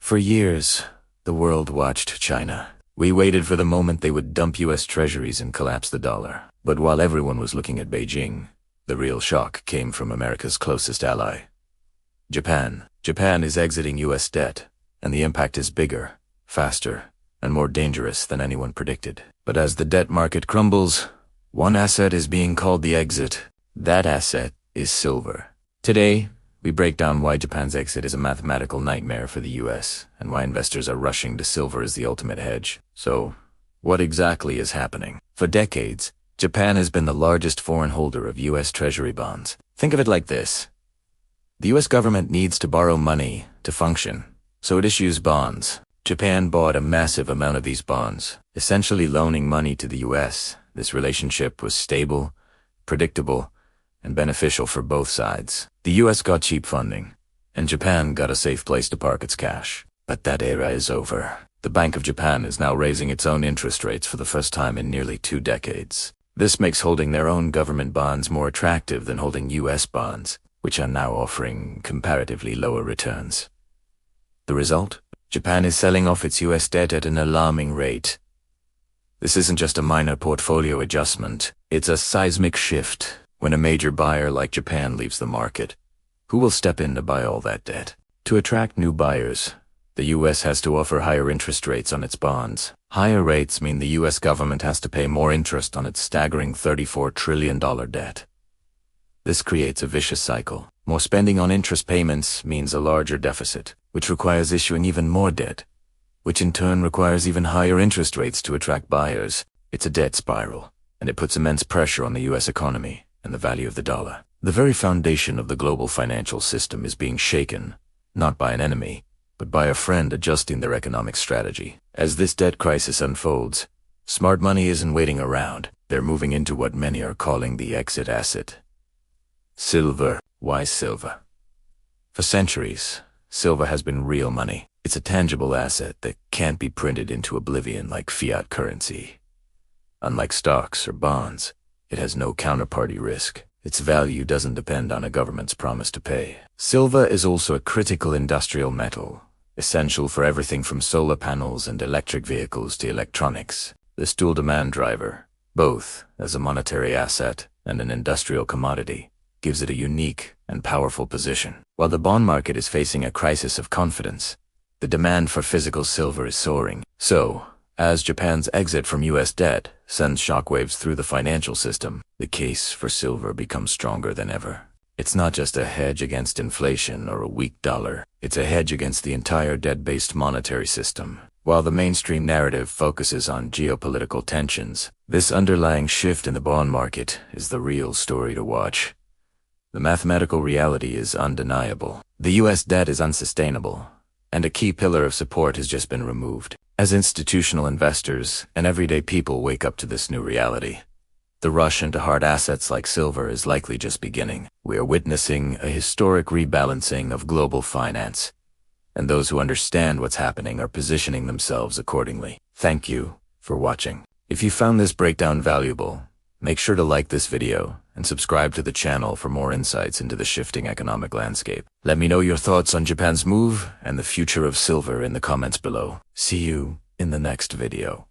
For years, the world watched China. We waited for the moment they would dump US treasuries and collapse the dollar. But while everyone was looking at Beijing, the real shock came from America's closest ally, Japan. Japan is exiting US debt, and the impact is bigger, faster, and more dangerous than anyone predicted. But as the debt market crumbles, one asset is being called the exit. That asset is silver. Today, we break down why Japan's exit is a mathematical nightmare for the US, and why investors are rushing to silver as the ultimate hedge. So, what exactly is happening? For decades, Japan has been the largest foreign holder of US Treasury bonds. Think of it like this. The US government needs to borrow money to function, so it issues bonds. Japan bought a massive amount of these bonds, essentially loaning money to the US. This relationship was stable, predictable, and beneficial for both sides. The US got cheap funding, and Japan got a safe place to park its cash. But that era is over. The Bank of Japan is now raising its own interest rates for the first time in nearly 2 decades. This makes holding their own government bonds more attractive than holding US bonds, which are now offering comparatively lower returns. The result? Japan is selling off its US debt at an alarming rate. This isn't just a minor portfolio adjustment, it's a seismic shift. When a major buyer like Japan leaves the market, who will step in to buy all that debt? To attract new buyers, the US has to offer higher interest rates on its bonds. Higher rates mean the US government has to pay more interest on its staggering $34 trillion debt. This creates a vicious cycle. More spending on interest payments means a larger deficit, which requires issuing even more debt, which in turn requires even higher interest rates to attract buyers. It's a debt spiral, and it puts immense pressure on the US economy and the value of the dollar. The very foundation of the global financial system is being shaken, not by an enemy, but by a friend adjusting their economic strategy. As this debt crisis unfolds, smart money isn't waiting around. They're moving into what many are calling the exit asset. Silver. Why silver? For centuries, silver has been real money. It's a tangible asset that can't be printed into oblivion like fiat currency. Unlike stocks or bonds, it has no counterparty risk. Its value doesn't depend on a government's promise to pay. Silver is also a critical industrial metal, essential for everything from solar panels and electric vehicles to electronics. This dual demand driver, both as a monetary asset and an industrial commodity, gives it a unique and powerful position. While the bond market is facing a crisis of confidence, the demand for physical silver is soaring. So, as Japan's exit from US debt sends shockwaves through the financial system, the case for silver becomes stronger than ever. It's not just a hedge against inflation or a weak dollar. It's a hedge against the entire debt-based monetary system. While the mainstream narrative focuses on geopolitical tensions, this underlying shift in the bond market is the real story to watch. The mathematical reality is undeniable. The US debt is unsustainable, and a key pillar of support has just been removed. As institutional investors and everyday people wake up to this new reality, the rush into hard assets like silver is likely just beginning. We are witnessing a historic rebalancing of global finance, and those who understand what's happening are positioning themselves accordingly. Thank you for watching. If you found this breakdown valuable, make sure to like this video and subscribe to the channel for more insights into the shifting economic landscape. Let me know your thoughts on Japan's move and the future of silver in the comments below. See you in the next video.